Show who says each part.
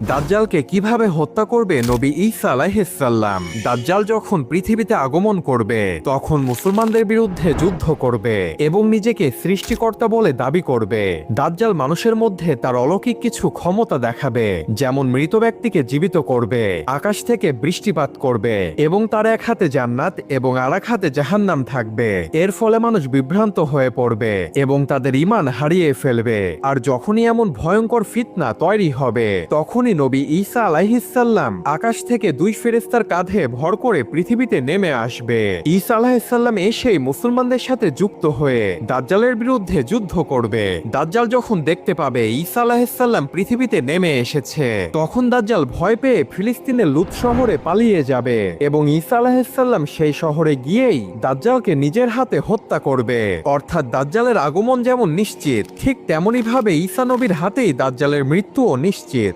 Speaker 1: দাজ্জালকে কিভাবে হত্যা করবে নবী ঈসা আলাইহিস সালাম। দাজ্জাল যখন পৃথিবীতে আগমন করবে তখন মুসলমানদের বিরুদ্ধে যুদ্ধ করবে এবং নিজেকে সৃষ্টিকর্তা বলে দাবি করবে। দাজ্জাল মানুষের মধ্যে তার অলৌকিক কিছু ক্ষমতা দেখাবে, যেমন মৃত ব্যক্তিকে জীবিত করবে, আকাশ থেকে বৃষ্টিপাত করবে এবং তার এক হাতে জান্নাত এবং আর এক হাতে জাহান্নাম থাকবে। এর ফলে মানুষ বিভ্রান্ত হয়ে পড়বে এবং তাদের ঈমান হারিয়ে ফেলবে। আর যখনই এমন ভয়ঙ্কর ফিতনা তৈরি হবে তখনই নবী ঈসা আলাইহিস সালাম আকাশ থেকে দুই ফেরেশতার কাঁধে ভর করে পৃথিবীতে নেমে আসবে। ঈসা আলাইহিস সালাম এসেই মুসলমানদের সাথে যুক্ত হয়ে দাজ্জালের বিরুদ্ধে যুদ্ধ করবে। দাজ্জাল যখন দেখতে পাবে ঈসা আলাইহিস সালাম পৃথিবীতে নেমে এসেছে, তখন দাজ্জাল ভয় পেয়ে ফিলিস্তিনের লুত শহরে পালিয়ে যাবে এবং ঈসা আলাইহিস সালাম সেই শহরে গিয়েই দাজ্জালকে নিজের হাতে হত্যা করবে। অর্থাৎ দাজ্জালের আগমন যেমন নিশ্চিত, ঠিক তেমনি ভাবে ঈসা নবীর হাতেই দাজ্জালের মৃত্যুও নিশ্চিত।